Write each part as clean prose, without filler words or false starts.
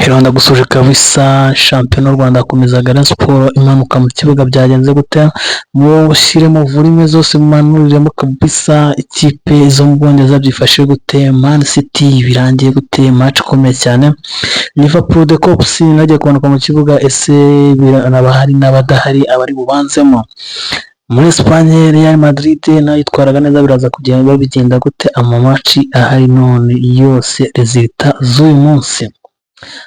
Rwanda gusuje kabisa shampiyona y'u Rwanda akomeza Rayon Sport imanuka mu kibuga byagenze gute mu ushyiremo volume zose mumanuriremo kabisa ikipe zo mu Bwongereza byifashe gute Man City birangiye gute match ikomeye cyane Liverpool the Cops nagiye kumanuka mu kibuga ese birabahari n'abadahari abari bubanzemo muri Espagne Real Madrid nayo itwaraga neza biraza kugenda babigenda gute amamatch ahari none yose resultat z'uyu munsi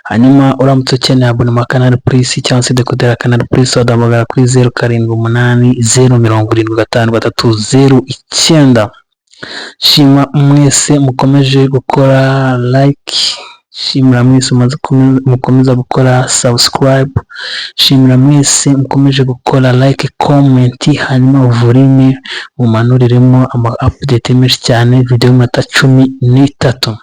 hanyuma uramutse ukeneye abonema Canal Plus cyangwa se dekodera Canal Plus wadamagara kuri 0780755309 shima mwese mukomeje gukora like shimira mwese mukomeza gukora subscribe shimira mwese mukomeje gukora like comment hanyuma volume mumanuriremo ama update menshi cyane video y'aminota 13.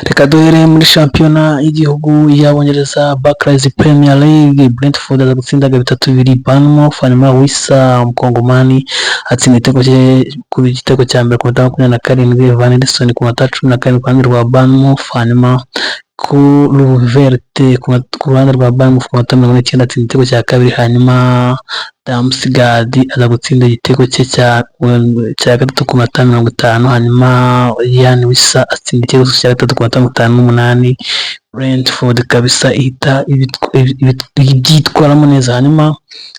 Reka duhere muri shampiyona y'igihugu y'Abongereza Barclays Premier League Brentford aza gutsindaga 3-2 Bournemouth hanyuma Wissa Mkongomani atsinda igitego cya mbere ku minota 27 Van Nistelrooy ku minota 17 ku ruhande rwa Bournemouth hanyuma ku Luverte ku ruhande rwa Bournemouth ku minota 19 atsinda igitego cya kabiri hanyuma Damsgaard aza gutsinda igitego cye cya gatatu ku minota 50 hanyuma Ian Wissa atsinda igitego cya gatatu ku minota 58 Brentford kabisa ihita ibyitwaramo neza hanyuma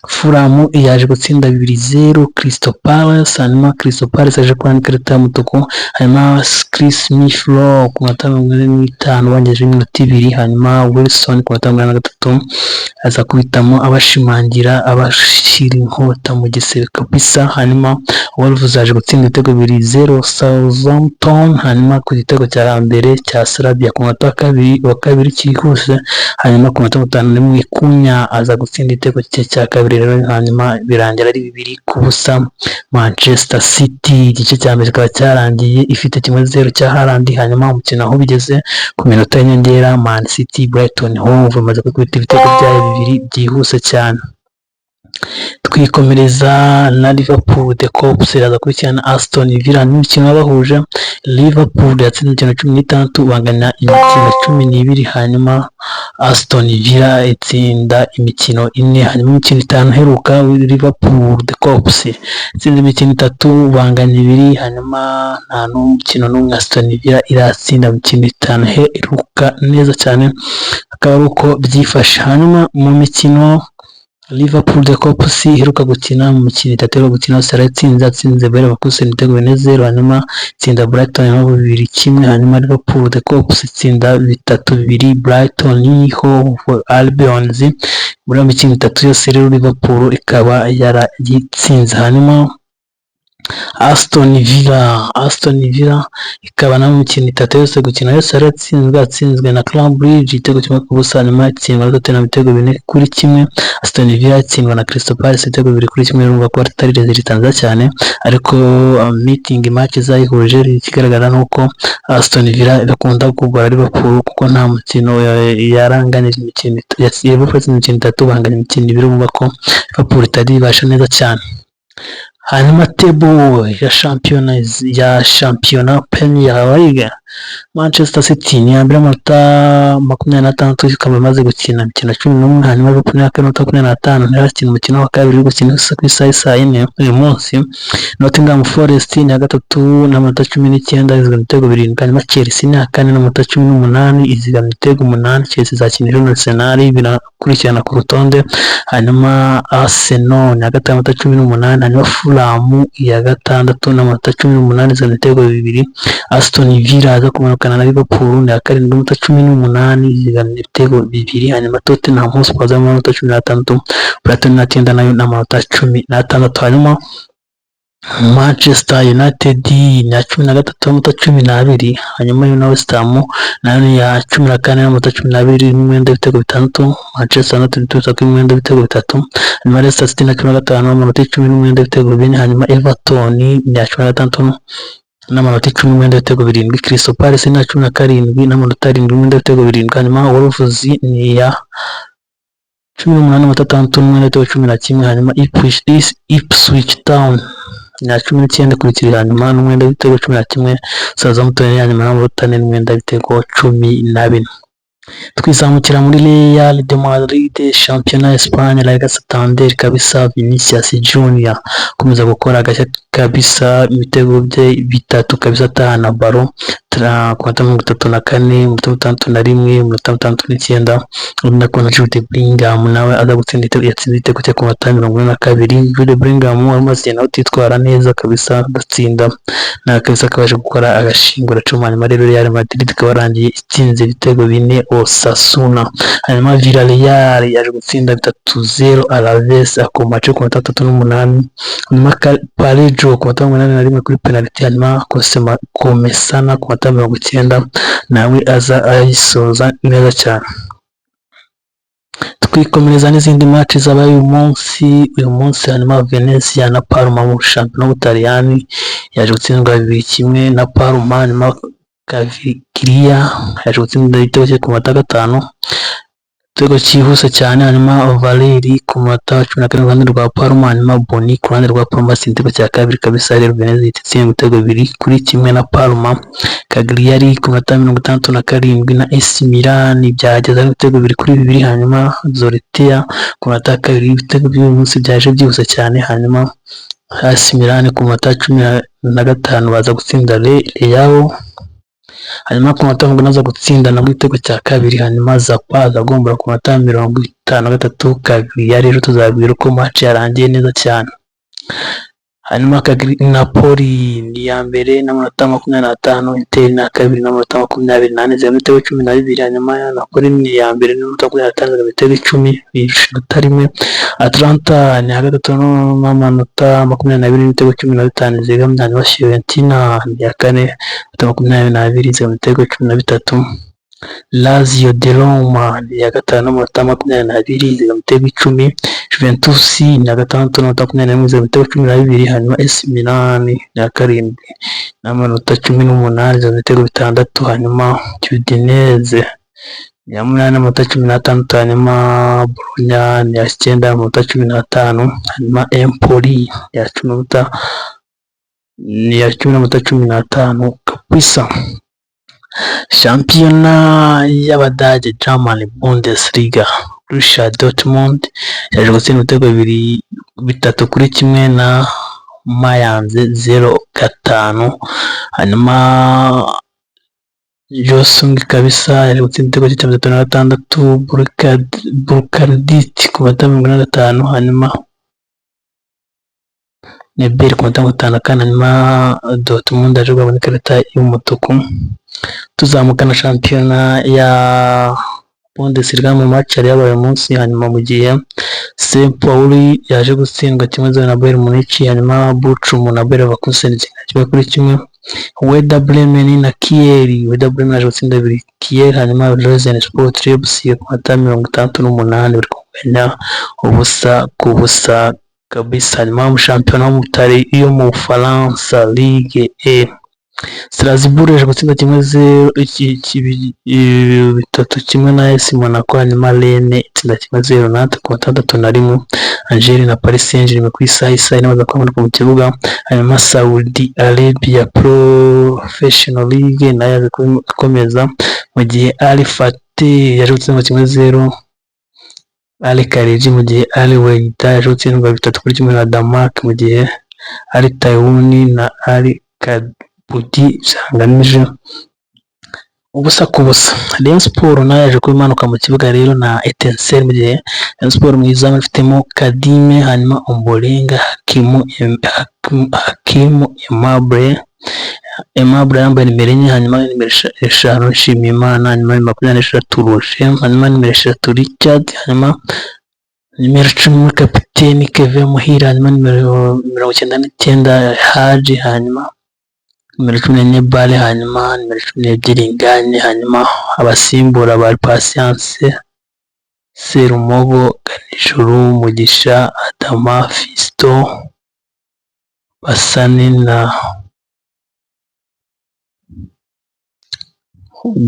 Fulham yaje gutsinda 2-0 Crystal Palace hanyuma Crystal Palace yaje kwandika ikarita y'umutuku hanyuma Chris Smith-Rowe ku minota 45 bangeje iminota 2 hanyuma Wilson ku minota 43 aza kubitamo abashimangira abashira inkota mu gisebe kabisa hanyuma Wolves yaje gutsinda ibitego 2-0 Southampton hanyuma ku gitego cya mbere cya Sarabia ku minota wa kabiri cyihuse hanyuma ku minota 5 Kunya aza gutsinda igitego cye cya kabiri rero hanyuma birangira ari 2-0 Manchester City igice cya mbere kikaba cyarangiye ifite 1-0 cya Haaland hanyuma umukino aho bigeze ku minota y'inyongera Man City Brighton Hove bamaze kwikubita ibitego byayo 2 byihuse cyane. Twikomereza na Liverpool the Cops iraza kurikirana Aston Villa n'imikino yabahuje Liverpool yatsinze imikino 16 banganya imikino 12 hanyuma Aston Villa itsinda imikino 4 hanyuma imikino 5 heruka Liverpool the Cops itsinze imikino 3 banganya 2 hanyuma nta n'umukino n'umwe Aston Villa iratsinda imikino 5 heruka neza cyane akaba ari uko byifashe hanyuma mu mikino Liverpool the Cops iheruka gukina mu mikino 3 yo gukina atsinze Leverkusen ibitego 4-0 hanyuma itsinda Brighton 2-1 hanyuma Liverpool the Cops itsinda 3-2 Brighton Hove Albion muri mikino 3 yose rero Liverpool ikaba yaragitsinze hanyuma Aston Villa ikaba na mikino 3 yose gukina yose atsinzwe na Cambridge igitego kimwe ku busa hanyuma itsindwa na Tottenham ibitego 4-1 Aston Villa itsindwa na Crystal Palace ibitego 2-1 urumva ko atari resultat cyane ariko meeting match zayihuje ikigaragara nuko Aston Villa bakunda kugora Liverpool kuko nta mukino yaranganije imikino yavuze imikino 3 banganya imikino 2 urumva ko Liverpool itari ibasha neza cyane hanyuma table ya shampiyona Premier League Manchester City ni yambere amanota 26 ikaba imaze gukina imikino 11 hanyuma Liverpool ya 25 ntirakina umukino wa kabiri uri gukina ku isaha 4 uyu munsi Nottingham Forest ni ya gatatu n'amanota 19 izigama ibitego 7 hanyuma Chelsea ni ya kane n'amanota 18 izigama ibitego 8 Chelsea zakinira na Arsenal binakurikirana ku rutonde hanyuma Arsenal ni ya gatanu n'amanota 18 hanyuma Fulham ya gatandatu n'amanota 18 izigama ibitego 2 Aston Villa aza kumanukana na Liverpool ya karindwi n'amanota 18 izigama ibitego 2 hanyuma Tottenham Hotspur aza n'amanota 16 Brighton natinda nayo n'amanota 16 hanyuma Manchester United ya 13 n'amanota 12 hanyuma West Ham nayo ya 14 n'amanota 12 n'umwenda w'ibitego 6 Manchester United tuza ku mwenda w'ibitego 3 hanyuma Leicester City na 15 n'amanota 10 n'umwenda w'ibitego 4 hanyuma Everton ya 16 n'amanota 10 n'umwenda w'ibitego 7 Crystal Palace na 17 n'amanota 7 n'umwenda w'ibitego 7 hanyuma Wolves ni ya 18 n'amanota 6 n'umwenda w'ibitego 11 hanyuma Ipswich Town na 19 kurikira hanyuma n'umwenda w'ibitego 11 Southampton yanyuma n'amanota 4 n'umwenda w'ibitego 14 twizamukira muri Real de Madrid, Championnat Espagne, La Liga Santander kabisa. Vinicius Junior akomeza gukora agashya kabisa, ibitego bye bitatu kabisa, atahana baro ku minota 34, 61, 69, urabona ko na Jude Bellingham nawe aza gutsinda yatsinze igitego cye ku minota 42. Jude Bellingham amaze nawe utitwara neza kabisa, agatsinda na kabisa, akabaje gukora agashingura cuma. Hanyuma rero Real Madrid ikaba yarangiye itsinze ibitego 4 Osasuna. Hanyuma Villarreal yaje gutsinda 3-0 Alaves ku mace ku minota 38. Hanyuma Parejo ku minota 81 kuri penalty. Hanyuma Komesana ku minota 90 nawe aza ayisoza neza cyane. Twikomereza n'izindi match zabaye uyu munsi. Hanyuma Venezia na Parma mu shampiyona y'Ubutaliyani yaje gutsindwa 2-1 na Parma. Hanyuma Caviglia yaje gutsinda igitego cye ku minota 5, igitego cyihuse cyane. Hanyuma Valeri ku minota 17 ku ruhande rwa Parma. Hanyuma Boni ku ruhande rwa Parma atsinda igitego cya kabiri kabisa. Rero Venezia itsinze ibitego 2-1 na Parma. Cagliari ku minota 67 na AC Milan byageze ari ibitego 2-2. Hanyuma Zoltea ku minota 2, ibitego by'uyu munsi byaje byihuse cyane. Hanyuma AC Milan ku minota 15 baza gutsinda Real. Hanyuma ku minota 50 aza gutsinda na igitego cya kabiri. Hanyuma Zappa azagombora ku minota 53. Cagliari rero tuzabwira uko match yarangiye neza cyane. Hanyuma Napoli ni ya mbere n'amanota 25, Inter na kabiri n'amanota 28 z'ibitego 12. Hanyuma Napoli ni ya mbere n'amanota 25 z'ibitego 10 bishuta rimwe. Atlanta ni ya gatatu n'amanota 22 n'ibitego 15 zigamye. Hanyuma Fiorentina ni ya kane n'amanota 22 z'ibitego 13. Lazio de Roma ni ya gatanu n'amanota 22 z'ibitego 10. Juventus ni ya gatandatu n'amanota 21 z'ibitego 12. Hanyuma AC Milan ni ya karindwi n'amanota 18 z'ibitego 6. Hanyuma Udinese ni ya munani n'amanota 16. Hanyuma Bologna ni ya 9 n'amanota 15. Hanyuma Empoli ya 10 n'amanota 15 kabisa. Shampiyona y'Abadage German Bundesliga, Borussia Dortmund yaje gutsinda ibitego 3-1 na Mayence 0-5. Hanyuma Josung kabisa yaje gutsinda igitego cya 36. Burkardit ku minota 55. Hanyuma Nebel ku minota 54. Hanyuma Dortmund yaje kubona ikarita y'umutuku. Tuzamuka na shampiyona ya Bundesliga mu match yari yabaye umunsi. Hanyuma mu gihe St Pauli yaje gutsindwa 1-0 na Bayern Munich. Hanyuma Bochum na Bayer Leverkusen 1-1. Werder Bremen na Kiel, Werder Bremen yaje gutsinda 2 Kiel. Hanyuma Rosen Sport Leipzig ku minota 68 bari kunganya 0-0 kabisa. Hanyuma mu shampiyona y'Ubutare yo mu Bufaransa Ligue E, Strasbourg yaje gutsinda 3-1 na AS Monaco. Hanyuma Rennes itsinda 1-0 Nantes ku minota 61. Angers na Paris Saint-Germain ku isaha n'abaza kwamanuka mu kibuga. Hanyuma Saudi Arabia Professional League nayo yaje gukomeza mu gihe Al Fateh yaje gutsinda 1-0 Al Khariji, mu gihe Al Wahda yaje gutsindwa 3-1 na Damak, mu gihe Al Tayoun na Al Budi zanganije 0-0. Rayon Sport nayo yaje kumanuka mu kibuga rero na Etincelle, mu gihe Rayon Sport mu izamu ifitemo Kadime. Hanyuma Ombolenga, Hakimu Aimable yambaye nimero 4. Hanyuma nimero 5 Nshimiyimana. Hanyuma 26 Roger. Hanyuma nimero 3 Richard. Hanyuma nimero 10 kapiteni Kevin Muhira. Hanyuma nimero 99 Haji. Hanyuma nimero 14 Bale. Hanyuma nimero 12 Nganye. Hanyuma abasimbura bari Patience, Serumogo, Ganijuru, Mugisha, Adama, Fisto, Basani na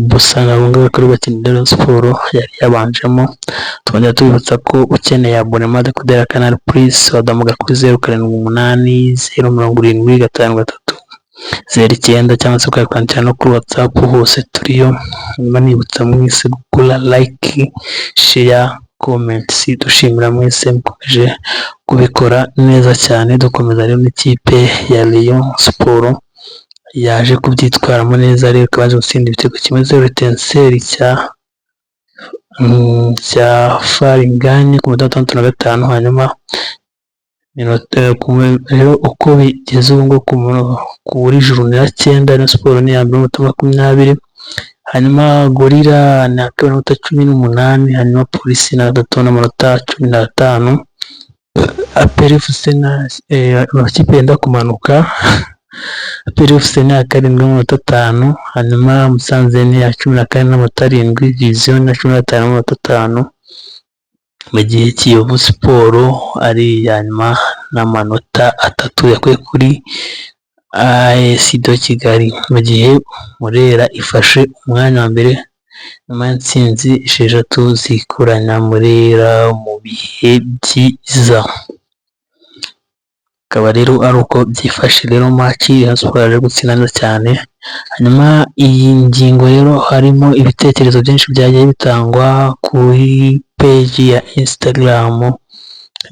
Busana. Bamwe kuri bakinira Rayon Sport yari yabanjemo. Twongera tubibutsa ko ukeneye abonnement de kudera Canal Plus wadamuga kuri 0780 070 5 09 cyangwa se ukakwandikira no kuri WhatsApp, hose turiyo. Nyuma nibutsa mwese gukora like, share, comments, dushimira mwese mukomeje kubikora neza cyane. Dukomeza rero n'ikipe ya Rayon Sport yaje kubyitwaramo neza, rero kabaje gutsinda ibitego 1-0 cya Faringani ku minota 65. Hanyuma rero uko bigeze ubu ngo kuri journée ya 9 Rayon Sport ni ya mbere mu 20. Hanyuma Gorilla na minota 18. Hanyuma Polisi na 3 n'amanota 15. APR FC na amakipe yenda kumanuka. APR FC ni ya 7 n'amanota 5. Hanyuma Musanze ni ya 14 n'amanota 7. Vision na 15 n'amanota 5. Mu gihe Kiyovu Sport ari yanyuma n'amanota 3 yakuye kuri AS Kigali. Mu gihe Murera ifashe umwanya wa mbere nyuma y'intsinzi 6 zikuranya Murera mu bihe byiza. Akaba rero ari uko byifashe rero match ya Sport yaje gutsinda cyane. Hanyuma iyi ngingo rero harimo ibitekerezo byinshi byagiye bitangwa kuri page ya Instagram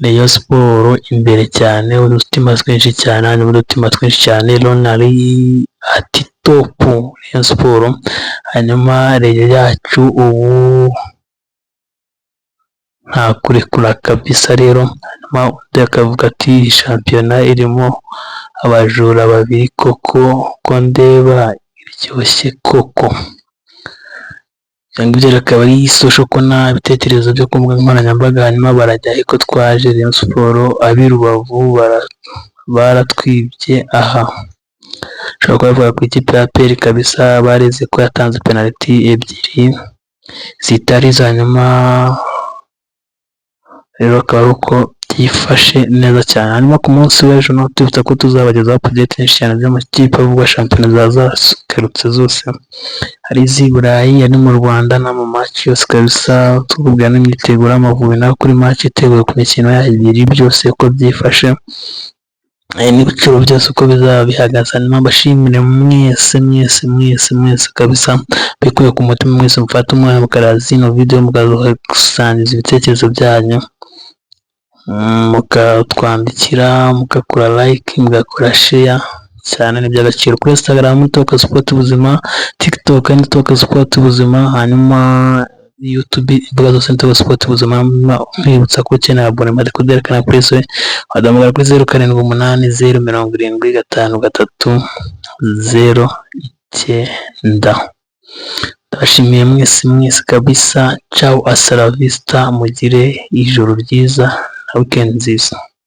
Rayon Sport imbere cyane, udutima twinshi cyane, hanyuma udutima twinshi cyane. Ronari ati top Rayon Sport. Hanyuma Rayon yacu ubu nta kurekura kabisa rero. Hanyuma undi akavuga ati shampiyona irimo abajura babiri koko, ko ndeba iryoshye koko. Cyangwa ibyo akaba ari social kona ibitekerezo byo ku mbuga nkoranyambaga. Hanyuma barajya ko twaje Rayon Sport abi Rubavu baratwibye aha. Ushobora kuvuga ku ikipe ya APR kabisa, bareze ko yatanze penalty ebyiri zitari za nyuma. Rero akaba uko byifashe neza cyane. Hanyuma ku munsi w'ejo no tubita ko tuzabagezaho update nyinshi cyane by'amakipe avuga shampiyona zazakarutse zose, hari iz'i Burayi, ari mu Rwanda, na mu match yose kabisa. Tubwira n'imyiteguro y'Amavubi nayo kuri match iteguye ku mikino ya ibiri, byose uko byifashe n'ibiciro byose uko bizaba bihagaze. Hanyuma mbashimire mwese kabisa bikuye ku mutima, mwese mufata umwanya mukaraza ino video mukagusangiza ibitekerezo byanyu, mukatwandikira, mugakora like, mugakora share cyane, ni by'agaciro. Kuri Instagram Talk Sport Ubuzima, TikTok ni Talk Sport Ubuzima, hanyuma YouTube imbuga zose ni Talk Sport Ubuzima. Mwibutsa ko ukeneye abonema kuderekana kuri se wadamagara kuri 0780753009. Ndabashimiye mwese kabisa. Ciao, hasta la vista, mugire ijoro ryiza na weekend nziza.